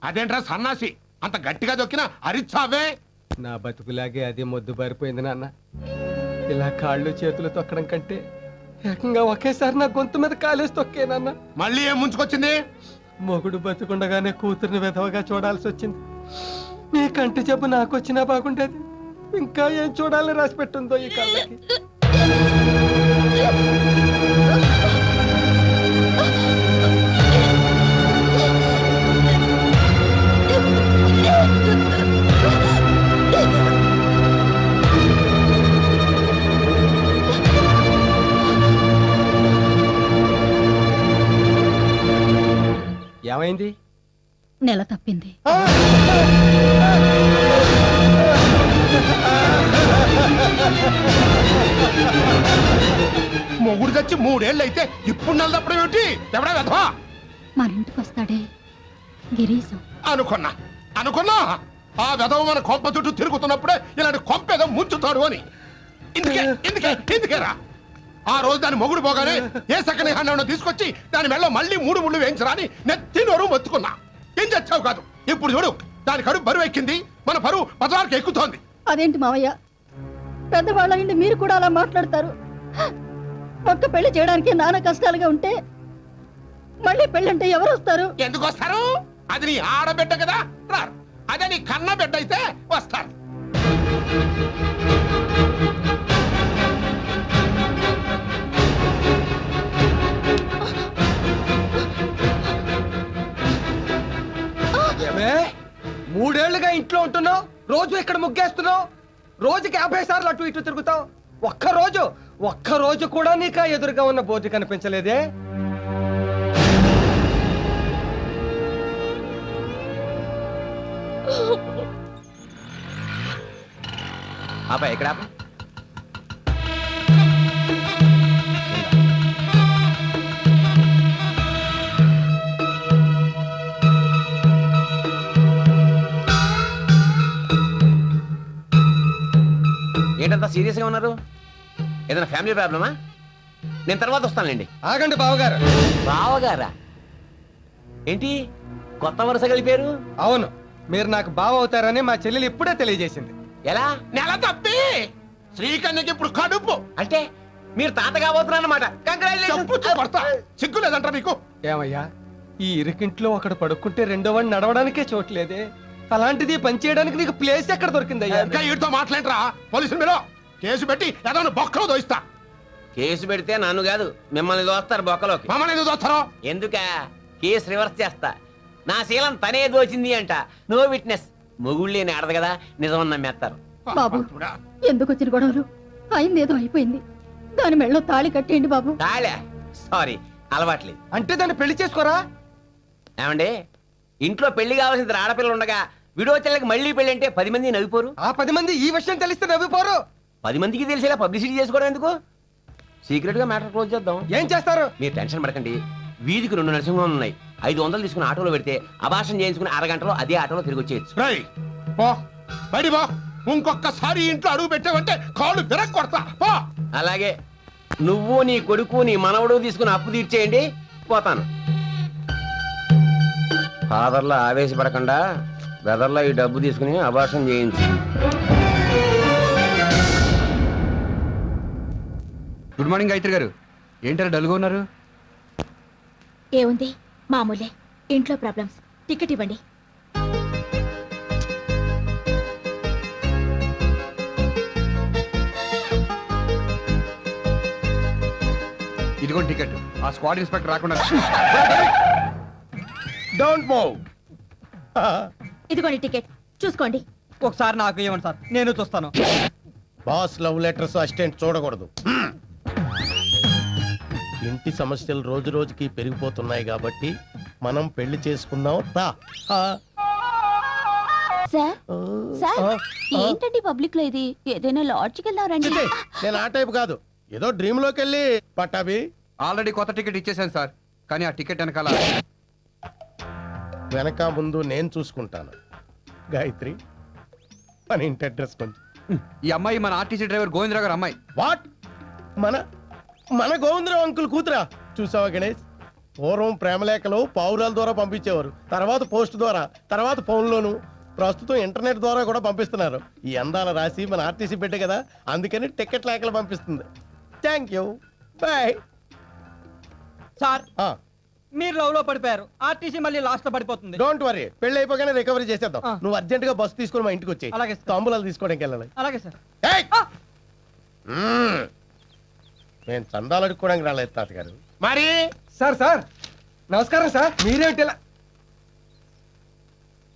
అదేంట్రా సన్నాసి అంత గట్టిగా దొక్కినా అరిచావే? నా బతుకులాగే అది మొద్దు బారిపోయింది నాన్న. ఇలా కాళ్ళు చేతులు తొక్కడం కంటే ఏకంగా ఒకేసారి నా గొంతు మీద కాలేసి తొక్కేనన్న. మళ్ళీ ఏం ముంచుకొచ్చింది? మొగుడు బతుకుండగానే కూతుర్ని విధవగా చూడాల్సి వచ్చింది. నీ కంటి జబ్బు నాకు వచ్చినా బాగుండేది. ఇంకా ఏం చూడాలని రాసి పెట్టుందో ఈ కళ్ళకి. ఏమైంది? నెల తప్పింది. మొగుడు చచ్చి 3 ఏళ్ళు అయితే ఇప్పుడు నెల తప్పడం ఏమిటి? ఎవడా వెధవా? మన ఇంటికి వస్తాడే గిరీశం. అనుకున్నా ఆ వెధవ మన కొంప చుట్టూ తిరుగుతున్నప్పుడే ఇలాంటి కొంప ఏదో ముంచుతాడు అని. ఎందుకేరా ఆ రోజు దాని మొగుడు పోగానే ఏ సెకండ్ హ్యాండ్ తీసుకొచ్చి దాని మెళ్ళలో మళ్ళీ 3 ముళ్ళు వేయించరా అని నెత్తి నోరు మొత్తుకున్నా. ఏం చచ్చావు కాదు. ఇప్పుడు చూడు దాని కడుపు బరువు ఎక్కింది, మన బరువు పదవారికి ఎక్కుతోంది. అదేంటి మావయ్య, పెద్దవాళ్ళ నుండి మీరు కూడా అలా మాట్లాడతారు? ఒక్క పెళ్లి చేయడానికి నాన్న కష్టాలుగా ఉంటే మళ్ళీ పెళ్ళంటే ఎవరు వస్తారు? ఎందుకు వస్తారు? అది నీ ఆడబిడ్డ కదా, రారు. అదే నీ కన్న బిడ్డ అయితే వస్తారు. మూడేళ్లుగా ఇంట్లో ఉంటున్నావు, రోజు ఇక్కడ ముగ్గేస్తున్నావు, రోజుకి 50 సార్లు అటు ఇటు తిరుగుతావు. ఒక్క రోజు కూడా నీకు ఎదురుగా ఉన్న బోర్డు కనిపించలేదే? ఇక్కడ ఏంటంతా సీరియస్ గా ఉన్నారు? ఏదైనా ఫ్యామిలీ ప్రాబ్లమా? నేను తర్వాత వస్తానులేండి. ఆగండి బావగారు. బావగారా? ఏంటి కొత్త వరుస కలిపారు? అవును, మీరు నాకు బావ అవుతారని మా చెల్లెలు ఇప్పుడే తెలియజేసింది. ఎలా? నెల తప్పి శ్రీకన్యకి ఇప్పుడు కడుపు. అంటే మీరు తాత కాబోతున్నారన్నమాట. సిగ్గు లేదంటారా మీకు? ఏమయ్యా, ఈ ఇరుకింట్లో ఒకడు పడుకుంటే రెండో వాడిని నడవడానికే చోట్లేదే. అలాంటిది పని చేయడానికి నీకు ప్లేస్ ఎక్కడ దొరికిందయ్యా? ఇంకా వీటితో మాట్లాడరా? పోలీసులు మీరు కేసు పెట్టి ఏదో బొక్కలో దోయిస్తా. కేసు పెడితే నన్ను కాదు మిమ్మల్ని దోస్తారు బొక్కలోకి. మమ్మల్ని ఎందుకు దోస్తారో? ఎందుక కేసు రివర్స్ చేస్తా. నా శీలం తనే దోచింది అంట. No witness. మొగుళ్ళేని ఆడదు కదా, నిజమని నమ్మేస్తారు. బాబు, ఎందుకు వచ్చిన గొడవలు? అయింది ఏదో అయిపోయింది. దాని మెళ్ళలో తాళి కట్టేయండి బాబు. తాళే? సారీ, అలవాట్లేదు. అంటే దాన్ని పెళ్లి చేసుకోరా? ఏమండి, ఇంట్లో పెళ్లి కావాల్సిన ఆడపిల్లలు ఉండగా విడోచల్లకి మళ్ళీ పెళ్లి అంటే 10 మంది నవ్విపోరు? ఆ 10 మంది ఈ విషయం తెలిస్తే నవ్విపోరు. 10 మందికి తెలిసేలా పబ్లిసిటీ చేసుకోవడం ఎందుకు? సీక్రెట్ గా మ్యాటర్ క్లోజ్ చేద్దాం. ఏం చేస్తారు? మీరు టెన్షన్ పడకండి. వీధికి 2 నరసింహం ఉన్నాయి. 500 తీసుకుని ఆటోలో పెడితే అభాషణ చేయించుకుని అరగంటలో అదే ఆటోలో తిరిగి వచ్చేయచ్చు. బయటి బా. ఇంకొకసారి ఇంట్లో అడుగు పెట్టావంటే కాళ్ళు విరగ కొడతా. అలాగే నువ్వు నీ కొడుకు నీ మనవడు తీసుకుని అప్పు తీర్చేయండి, పోతాను. ఫాదర్లా ఆవేశపడకుండా బ్రదర్లా ఈ డబ్బు తీసుకుని అభాషణ చేయించు. గుడ్ మార్నింగ్ గాయత్రి గారు. ఏంటారు డల్గా ఉన్నారు? ఏముంది, మామూలే. ఇంట్లో ప్రాబ్లమ్స్. టికెట్ ఇవ్వండి. ఇదిగోండి టికెట్. ఆ స్క్వాడ్ ఇన్స్పెక్టర్ రాకుండా. Don't move. ఇదిగోండి టికెట్, చూసుకోండి. ఒకసారి నాకు ఇవ్వండి సార్, నేను చూస్తాను. బాస్ లవ్ లెటర్స్ అసిస్టెంట్ చూడకూడదు. ఇంటి సమస్యలు రోజు రోజుకి పెరిగిపోతున్నాయి కాబట్టి మనం పెళ్లి చేసుకుందాం. ఏంటండి పబ్లిక్ లో ఇది? ఏదైనా లాడ్జ్కి వెళ్దారండి. నేను ఆ టైప్ కాదు, ఏదో డ్రీమ్ లోకి వెళ్ళి పట్టాభి. ఆల్రెడీ కొత్త టికెట్ ఇచ్చేసాను సార్, కానీ ఆ టికెట్ వెనకాల వెనక ముందు నేను చూసుకుంటాను. గాయత్రి, మన ఇంటి అడ్రస్ కొంచెం. ఈ అమ్మాయి మన ఆర్టీసీ డ్రైవర్ గోవిందరావు గారు అమ్మాయి. వాట్? మన మన గోవిందరావు అంకుల్ కూతురా? చూసావా గణేష్, పూర్వం ప్రేమలేఖలు పావురాల ద్వారా పంపించేవారు, తర్వాత పోస్ట్ ద్వారా, తర్వాత ఫోన్లోను, ప్రస్తుతం ఇంటర్నెట్ ద్వారా కూడా పంపిస్తున్నారు. ఈ అందాల రాసి మన ఆర్టీసీ పెట్టే కదా, అందుకని టికెట్ లేఖలు పంపిస్తుంది. Thank you, bye. సార్ మీరు లవ్ లో పడిపోయారు, ఆర్టీసీ మళ్ళీ లాస్ట్ లో పడిపోతుంది. డోంట్ వరీ, పెళ్లి అయిపోగానే రికవరీ చేసేద్దాం. నువ్వు అర్జెంట్ గా బస్సు తీసుకుని మా ఇంటికి వచ్చి అలాగే సార్. తాంబూలాలు తీసుకోవడానికి వెళ్ళాలి. అలాగే సార్. ఏయ్! నేను చందాలు అడుక్కోవడానికి రాలేదు తాతగారు. మరి సార్ సార్ నమస్కారం సార్. మీరేంటి ఇలా?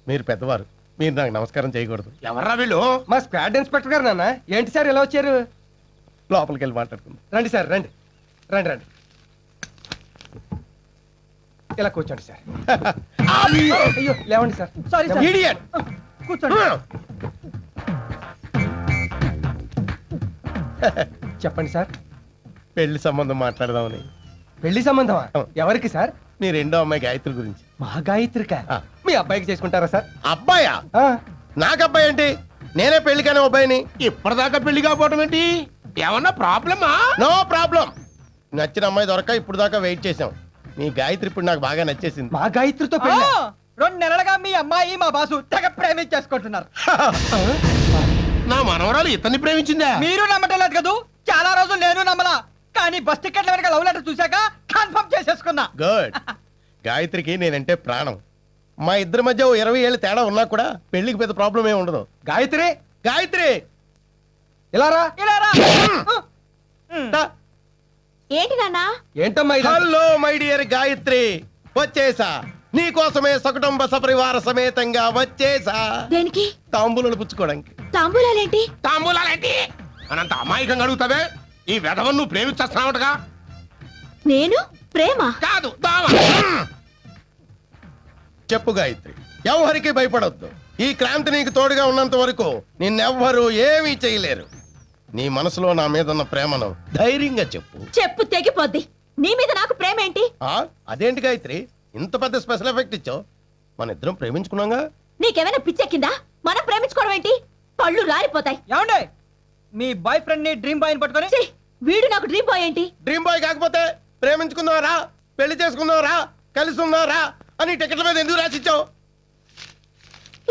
మీరు పెద్దవారు, మీరు నాకు నమస్కారం చేయకూడదు. ఎవర్రా వీళ్ళు? మా స్క్వాడ్ ఇన్స్పెక్టర్ గారు నాన్న. ఏంటి సార్ ఇలా వచ్చారు? లోపలికి వెళ్ళి మాట్లాడుకుందాం. రండి సార్, రండి రండి రండి. ఇలా కూర్చోండి సార్. అయ్యో లేవండి సార్. Sorry sir. Idiot! కూర్చోండి. చెప్పండి సార్. పెళ్లి సంబంధం మాట్లాడదామని. పెళ్లి సంబంధమా? ఎవరికి సార్? నీ రెండో అమ్మాయి గాయత్రి గురించి. మా గాయత్రిక. ఆ. మీ అబ్బాయికి చేసుకుంటారా సార్? అబ్బాయా? ఆ. నాకు అబ్బాయి ఏంటి? నేనే పెళ్లి కానీ అబ్బాయిని. ఇప్పటిదాకా పెళ్లి కాకపోవడం ఏంటి? ఏమన్నా ప్రాబ్లమా? No problem. నచ్చిన అమ్మాయి దొరక ఇప్పుడు దాకా వెయిట్ చేసాం. నీ గాయత్రి ఇప్పుడు నాకు బాగా నచ్చేసింది. మా గాయత్రితో పెళ్లి? 2 నెలలుగా మీ అమ్మాయి మా బాసు తెగ ప్రేమించేసుకుంటున్నారు. నా మనవరాలు ఇతన్ని ప్రేమించిందా? మీరు నమ్మటం లేదు కదూ. చాలా రోజులు నేను నమ్మలా, కానీ బస్ టికెట్ల వెనక లవ్ లెటర్ చూశాక కన్ఫర్మ్ చేసేసుకున్నా. గుడ్. గాయత్రికి నేనంటే ప్రాణం. మా ఇద్దరి మధ్య ఓ 20 ఏళ్ళు తేడా ఉన్నా కూడా పెళ్లికి పెద్ద ప్రాబ్లం ఏమి ఉండదు. గాయత్రి, గాయత్రి ఇలా రా. దా. ఏంటి నాన్నా? ఏంటమ్మా ఇది? హలో మై డియర్ గాయత్రి, వచ్చేసా. నీ కోసమే సకుటుంబ సపరివార సమేతంగా వచ్చేసా. దేనికి? తాంబూలను పుచ్చుకోవడానికి. తాంబూలాలేంటి? తాంబూలాలేంటి అనంత అమాయకంగా అడుగుతావే? ఈ వెధవను నువ్వు ప్రేమించేస్తున్నావుగా? నేను ప్రేమ కాదు, దావ. చెప్పు గాయత్రి, ఎవరికి భయపడొద్దు. ఈ క్రాంతి నీకు తోడుగా ఉన్నంత వరకు నిన్నెవ్వరూ ఏమీ చేయలేరు. నీ మనసులో నా మీద ఉన్న ప్రేమను ధైర్యంగా చెప్పు. చెప్పు తెగిపోద్ది. నీ మీద నాకు ప్రేమ ఏంటి? అదేంటి గాయత్రి, ఇంత పెద్ద స్పెషల్ ఎఫెక్ట్ ఇచ్చావు? మన ఇద్దరం ప్రేమించుకున్నాగా. నీకేమైనా పిచ్చెక్కిందా? మనం ప్రేమించుకోవడం ఏంటి? పళ్ళు రాలిపోతాయి. ఏమండే, మీ బాయ్ ఫ్రెండ్ ని డ్రీమ్ బాయ్ పట్టుకొని ఛీ, వీడు నాకు డ్రీమ్ బాయ్ ఏంటి? డ్రీమ్ బాయ్ కాకపోతే ప్రేమించుకున్నావరా, పెళ్లి చేసుకున్నావరా, కలిసి ఉన్నారా అని టికెట్ల మీద ఎందుకు రాసిచ్చావు?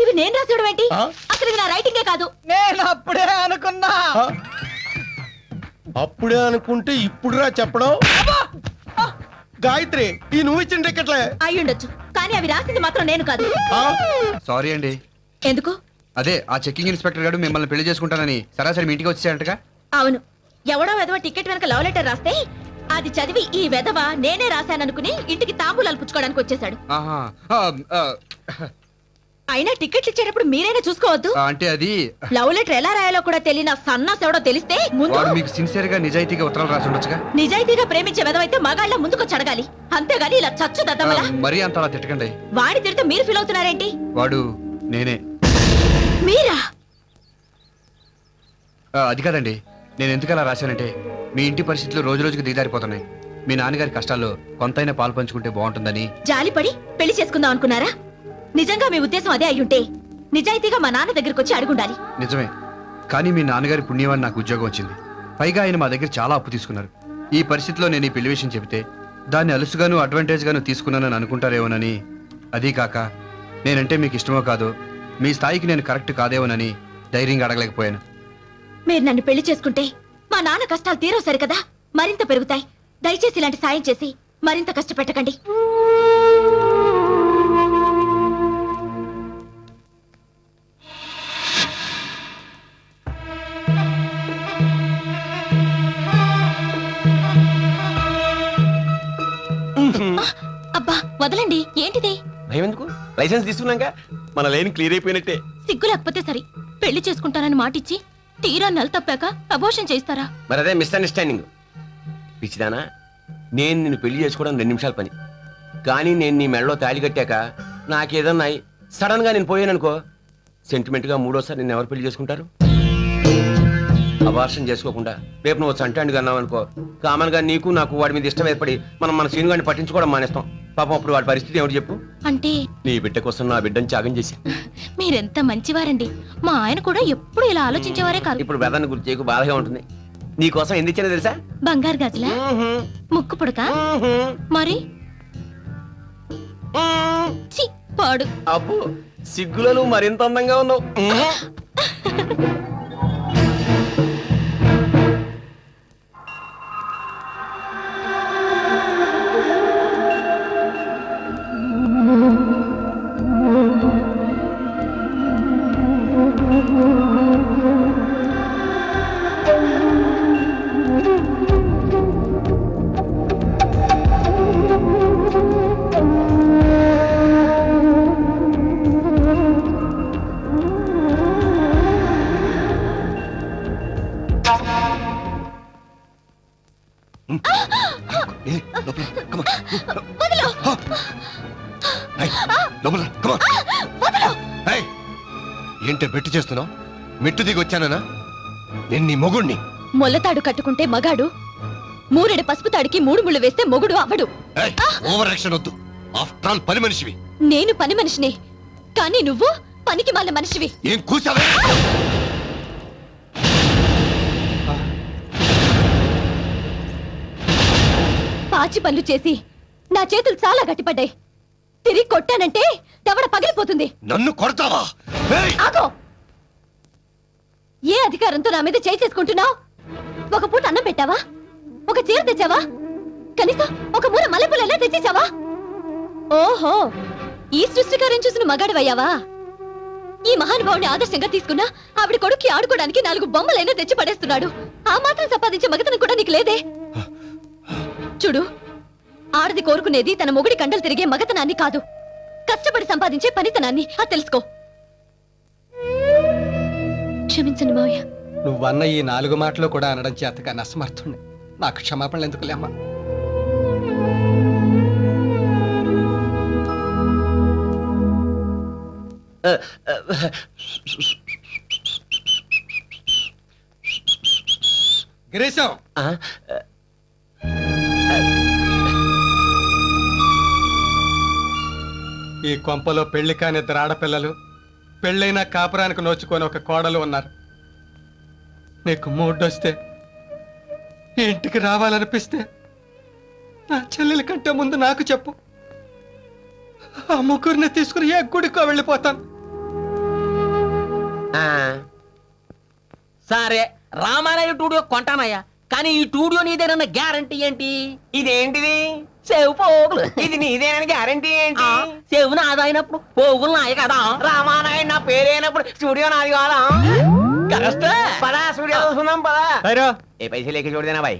ఇవి నేను రాసేయడం ఏంటి? ఆ? అసలు ఇది నా రైటింగే కాదు. నేను అప్పుడే అనుకున్నా. ఆ? అప్పుడే అనుకుంటే ఇప్పుడురా చెప్పడం. గాయత్రి, ఈ నువ్వు ఇచ్చిన టికెట్లే. అయ్యుండొచ్చు, కానీ అవి రాసింది మాత్రం నేను కాదు. ఆ? సారీ అండి. ఎందుకు? అదే ఆ చెక్కింగ్ ఇన్స్పెక్టర్ గారు మిమ్మల్ని పెళ్లి చేసుకుంటానని సరాసరి మీ ఇంటికి వచ్చేసాడంటగా. అవును, ఎవడో వెధవ టికెట్ వెనక లవ్ లెటర్ రాస్తే అది చదివి ఈ వెధవ నేనే రాశాననుకుని ఇంటికి తాంబూలాలు పుచ్చుకోవడానికి వచ్చేసాడు. ఆహా. ఆ, ఆ, అయినా టికెట్లు ఇచ్చేటప్పుడు మీరైనా చూసుకోవద్దు. అంటే అది లవ్ లెటర్ ఎలా రాయాలో కూడా తెలియని సన్నాస్ ఎవడో తెలిస్తే ముందు వాడు మీకు సిన్సియర్ గా నిజాయితీగా ఉత్తరాలు రాసి ఉండొచ్చుగా. నిజాయితీగా ప్రేమించే వెధవైతే మగాళ్ళ ముందుకు చడగాలి, అంతేగాని ఇలా చచ్చు దద్దమలా. మరీ అంత అలా తిట్టకండి. వాడి తిడితే మీరు ఫీల్ అవుతున్నారేంటి? వాడు నేనే. మీరా? అది కాదండి, నేను ఎందుకు అలా రాశానంటే మీ ఇంటి పరిస్థితులు రోజు రోజుకి దిగజారిపోతున్నాయి. మీ నాన్నగారి కష్టాల్లో కొంతైనా పాలు పంచుకుంటే బాగుంటుందని. జాలిపడి పెళ్లి చేసుకుందాం అనుకున్నారా? నిజంగా మీ ఉద్దేశం అదే అయ్యుంటే నిజాయితీగా మా నాన్న దగ్గరికి వచ్చి అడుగుండాలి. నిజమే, కానీ మీ నాన్నగారి పుణ్యమని నాకు ఉద్యోగం వచ్చింది. పైగా ఆయన మా దగ్గర చాలా అప్పు తీసుకున్నారు. ఈ పరిస్థితిలో నేను ఈ పెళ్లి విషయం చెబితే దాన్ని అలుసుగాను అడ్వాంటేజ్ గాను తీసుకున్నానని అనుకుంటారేమోనని. అదీ కాక నేనంటే మీకు ఇష్టమో కాదో, మీ స్థాయికి నేను కరెక్ట్ కాదేమోనని ధైర్యంగా అడగలేకపోయాను. మీరు నన్ను పెళ్లి చేసుకుంటే మా నాన్న కష్టాలు తీరవు సరికదా, మరింత పెరుగుతాయి. దయచేసి ఇలాంటి సాయం చేసి మరింత కష్టపెట్టకండి. అబ్బా వదలండి. ఏంటిది? భయం ఎందుకు? లైసెన్స్ తీసుకున్నాక మన లైన్ క్లియర్ అయిపోయినట్టే. సిగ్గు లేకపోతే సరి. పెళ్లి చేసుకుంటానని మాటిచ్చి తీరా నెల తప్పాక అబోర్షన్ చేస్తారా? మరి అదే మిస్అండర్స్టాండింగ్. పిచ్చిదానా, నేను నిన్ను పెళ్లి చేసుకోవడం 2 నిమిషాల పని. కానీ నేను నీ మెడలో తాళి కట్టాక నాకేదన్నా సడన్ గా నేను పోయాననుకో, సెంటిమెంట్ గా 3వసారి నిన్ను ఎవరు పెళ్లి చేసుకుంటారు? అబార్షన్ చేసుకోకుండా రేపు నువ్వు చంటాండు అన్నావు అనుకో, కామన్ గా నీకు నాకు వాడి మీద ఇష్టం ఏర్పడి మనం మన సీను గారిని పట్టించుకోవడం మానేస్తాం. పాపం అప్పుడు వాడి పరిస్థితి ఏమిటి చెప్పు? అంటే నీ బిడ్డ కోసం నా బిడ్డను త్యాగం చేసి. మీరెంత మంచివారండి. మా ఆయన కూడా ఎప్పుడు ఇలా ఆలోచించేవారే కాదు. ఇప్పుడు వెదాన్ని గుర్తు చేయకు, బాధగా ఉంటుంది. నీ కోసం ఎందుకు ఇచ్చానో తెలుసా? బంగారు గాజులా? ముక్కు పుడక? మరి ఛీ, పాడు. అబ్బో సిగ్గులో నువ్వు మరింత అందంగా ఉన్నావు. ఏంటే బెట్టు చేస్తున్నావు? మెట్టు దిగి వచ్చానా? నేను నీ మొగుణ్ణి. మొల్లతాడు కట్టుకుంటే మగాడు, మూరెడు పసుపు తాడికి 3 ముళ్ళు వేస్తే మొగుడు అవడు. ఓవర్ యాక్షన్ వద్దు. ఆఫ్టర్ ఆల్ పని మనిషివి. నేను పని మనిషినే, కానీ నువ్వు పనికి మాల మనిషివి. ఏం కూసావే? పాచి పనులు చేసి నా చేతులు చాలా గట్టిపడ్డాయి. తిరిగి కొట్టానంటే దవడ పగిలిపోతుంది. నన్ను కొడతావా? ఆగో! ఏ అధికారంతో నా మీద చేయి చేసుకుంటున్నావు? ఒక పూట అన్నం పెట్టావా? ఒక చీర తెచ్చావా? కనీసం ఒక మూల మల్లెపూలైనా తెచ్చేసావా? ఓహో, ఈ సృష్టికారం చూసిన మగాడివయ్యావా? ఈ మహానుభావుని ఆదర్శంగా తీసుకున్నా ఆవిడ కొడుక్కి ఆడుకోవడానికి 4 బొమ్మలైనా తెచ్చి పడేస్తున్నాడు. ఆ మాత్రం సంపాదించే మగతనం కూడా నీకు లేదే. చూడు, ఆడది కోరుకునేది తన మొగుడి కండలు తిరిగే మగతనాన్ని కాదు, కష్టపడి సంపాదించే పనితనాన్ని. అది తెలుసుకో. క్షమించండి మావయ్య. నువ్వన్న ఈ 4 మాటలు కూడా అనడం చేతగా నష్టమర్థుండి. నాకు క్షమాపణలు ఎందుకులేమ్మా. గిరీశం, ఈ కొంపలో పెళ్లి కాని 2 ఆడపిల్లలు, పెళ్ళైన కాపురానికి నోచుకొని ఒక కోడలు ఉన్నారు. నీకు మూడొస్తే ఈ ఇంటికి రావాలనిపిస్తే నా చెల్లెల కంటే ముందు నాకు చెప్పు. ఆ ముగ్గురిని తీసుకుని ఏ గుడికో వెళ్ళిపోతాను. సరే, రామారాయ టూడియో కొంటానయ్యా, కానీ ఈ టూడియో నీదేనన్న గ్యారంటీ ఏంటి? ఇదేంటిది? సేవు పోగులు. ఇది నీదేనని గ్యారంటీ ఏంటి? సేవు నాదైనప్పుడు పోగులు నాయ కదా. రామానాయుడు నా పేరైనప్పుడు స్టూడియో నాది కాదా? పదా స్టూడియో చూసుకుందాం పదా. ఏ పైసలు లేక చూడదేనా బాయ్?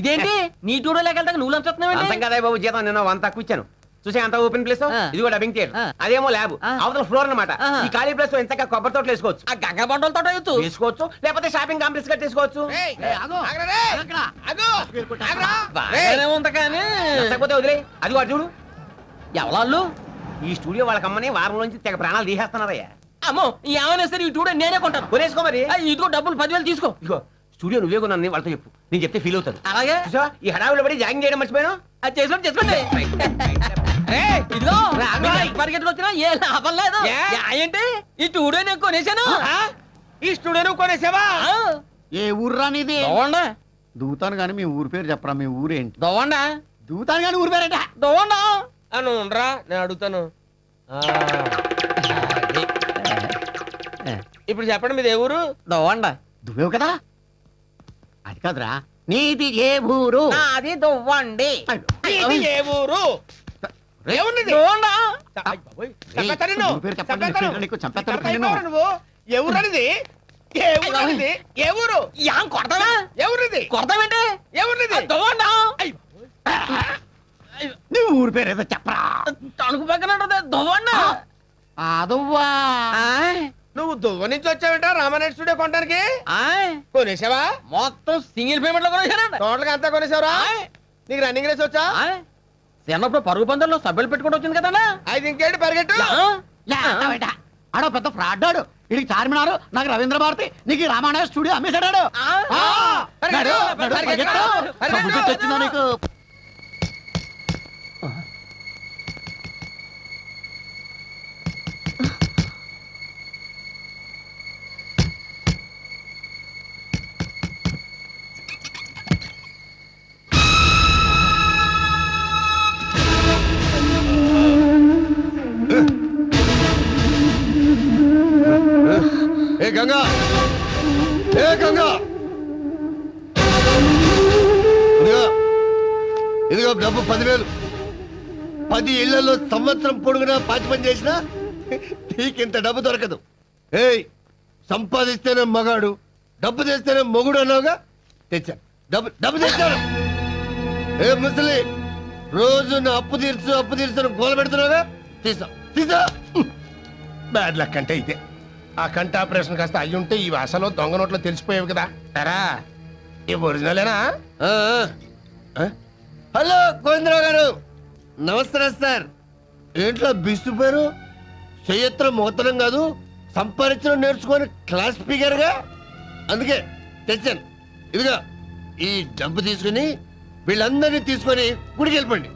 ఇదేంటి నీ టూడియో లేకెళ్తా నువ్వు లంచుతున్నావు? అంతం కదా బాబు, జీతం నిన్న 1 తక్కువ ఇచ్చాను. చూసే అంత ఓపెన్ ప్లేస్, ఇది కూడా డబ్బింగ్ థియేటర్, అదేమో ల్యాబ్, అవతల ఫ్లోర్ అన్నమాట. ఈ ఖాళీ ప్లేస్ లో ఎంతగా కొబ్బరి తోటలు వేసుకోవచ్చు. ఆ గంగ బండలతో వేసుకోవచ్చు, లేకపోతే షాపింగ్ కాంప్లెక్స్ కట్టేసుకోవచ్చు. బాగానే ఉంది కానీ నచ్చకపోతే వదిలే. అది వాడు చూడు, ఎవరాళ్ళు? ఈ స్టూడియో వాళ్ళకి అమ్మని వారం నుంచి తెగ ప్రాణాలు తీసేస్తున్నారయ్యా. అమ్మో, ఏమైనా సరే ఈ టూడియో నేనే కొంటాను. కొనేసుకో మరి. ఇదిగో డబ్బులు 10,000 తీసుకో. ఇదిగో స్టూడియో నువ్వే కొన్నాను వాళ్ళతో చెప్పు, నేను చెప్తే ఫీల్ అవుతాను. అలాగే. చూసావా, ఈ హడావులో పడి జాగింగ్ చేయడం మర్చిపోయాను. అది చేసుకోండి. ఇదిగో పరిగెట్టుకొచ్చినా ఏ లాభం లేదు. ఏంటి ఈ టూడియో నేను కొనేసాను. ఈ స్టూడియో నువ్వు కొనేసావా? ఏ ఊర్రా నీది? దోవండా దూతాను గాని మీ ఊరు పేరు చెప్పరా. మీ ఊరేంటి? దోవండా దూతాను గాని ఊరు పేరేట? దోవండా అని ఉండరా, నేను అడుగుతాను. ఇప్పుడు చెప్పండి, మీది ఏ ఊరు? దోవండా. దువ్వేవు కదా? అది కాదురా, నీది ఏ ఊరు? అది దొవ్వండి. ఏ ఊరు? దోవండా. ఊరు పేరు చెప్పండి, నీ పేరు నీకు చంపేస్తాను నిన్ను. నువ్వు ఎవరనిది? ఏ ఊరు? యాం కొడతావా? ఎవరిది? కొడతావేంటి? ఎవరిది? దోవండా. నీ ఊరు పేరు ఏదో చెప్పరా. తణుకు పక్కన ఉంటది దోవండా. అదువ్వా. నువ్వు దువ్వ నుంచి వచ్చావేంటా రామానాయుడు స్టూడియో కొనడానికి? కొనేసావా? మొత్తం సింగిల్ పేమెంట్ లో కొనేసానండి. టోటల్ గా అంతా కొనేసావరా? నీకు రన్నింగ్ రేస్ వచ్చా? చిన్నప్పుడు పరుగు పందుల్లో సభ్యులు పెట్టుకుంటూ వచ్చింది కదన్నా. అయితే ఇంకేంటి పరిగెట్టు. ఆడో పెద్ద ఫ్రాడ్ ఆడు. ఇడికి చార్మినారు, నాకు రవీంద్ర భారతి, నీకు రామానాయ స్టూడియో అమ్మేశాడు. వచ్చిందా నీకు? ఏ గంగా ఏ గంగా ఇదిగో ఇదిగో డబ్బు 10,000 10 ఇళ్లలో సంవత్సరం పొడుగునా పాచి పని చేసినా నీకింత డబ్బు దొరకదు. ఏయ్ సంపాదిస్తేనే మగాడు, డబ్బు తెస్తేనే మొగుడు అన్నావుగా, తెచ్చాను. డబ్బు తెచ్చాను. ఏ ముసలి రోజు నా అప్పు తీర్చు గోల పెడుతున్నావుగా, తీసా. బ్యాడ్ లక్ అంటే ఇదే. ఆ కంటి ఆపరేషన్ కాస్త అయ్యుంటే ఈ వాసలో దొంగ నోట్లో తెలిసిపోయేవి కదా. ఎరా ఈ ఒరిజినలేనా? హలో గోవిందరావు గారు, నమస్కారం సార్. ఏంట్లో బిస్తుపోయారు? చెయ్యత్రం మోతనం కాదు, సంపాదించడం నేర్చుకొని క్లాస్ స్పీకర్గా. అందుకే తెచ్చాను. ఇదిగా ఈ డబ్బు తీసుకుని వీళ్ళందరినీ తీసుకొని గుడికి వెళ్ళిపోండి.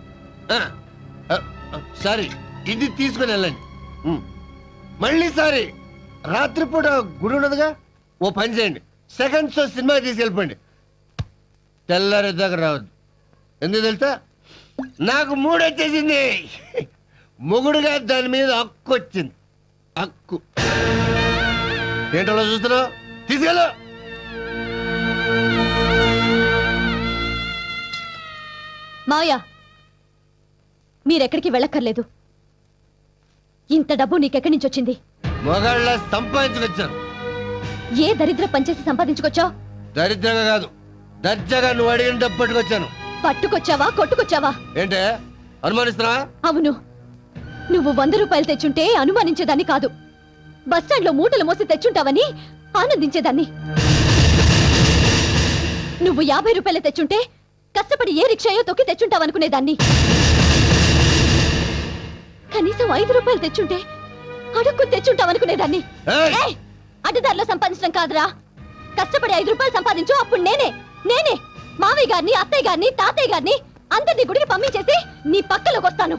సారీ, ఇది తీసుకొని వెళ్ళండి. మళ్ళీ సారీ, రాత్రిపూట గుడి ఉండదుగా, ఓ పని చేయండి, సెకండ్ షో సినిమా తీసుకెళ్ళిపోండి. తెల్లారి దగ్గర రావద్దు. ఎందుకు తెలుసా, నాకు మూడు వచ్చేసింది. మొగుడుగా దాని మీద హక్కు వచ్చింది. హక్కు ఏంటో చూస్తున్నావు, తీసుకెళ్ళు. మావయ్య, మీరెక్కడికి వెళ్ళక్కర్లేదు. ఇంత డబ్బు నీకెక్కడి నుంచి వచ్చింది? మొగాళ్ళ సంపాదించుకొచ్చాను. ఏ దరిద్ర పనిచేసి సంపాదించుకొచ్చావు? దరిద్రంగా కాదు, దర్జాగా నువ్వు అడిగిన డబ్బు పట్టుకొచ్చాను. పట్టుకొచ్చావా కొట్టుకొచ్చావా? ఏంటే అనుమానిస్తున్నా? అవును, నువ్వు 100 రూపాయలు తెచ్చుంటే అనుమానించేదాన్ని కాదు. బస్టాండ్ లో మూటలు మోసి తెచ్చుంటావని ఆనందించేదాన్ని. నువ్వు 50 రూపాయలు తెచ్చుంటే కష్టపడి ఏ రిక్షాయో తొక్కి తెచ్చుంటావనుకునేదాన్ని. కనీసం 5 రూపాయలు తెచ్చుంటే అడుక్కు తెచ్చుంటావనుకునేదాన్ని. ఏయ్! అడ్డదారిలో సంపాదించడం కాదురా, కష్టపడి 5 రూపాయలు సంపాదించు. అప్పుడు నేనే మావయ్య గారిని, అత్తయ్య గారిని, తాతయ్య గారిని అందరినీ గుడికి పంపించేసి నీ పక్కలోకి వస్తాను.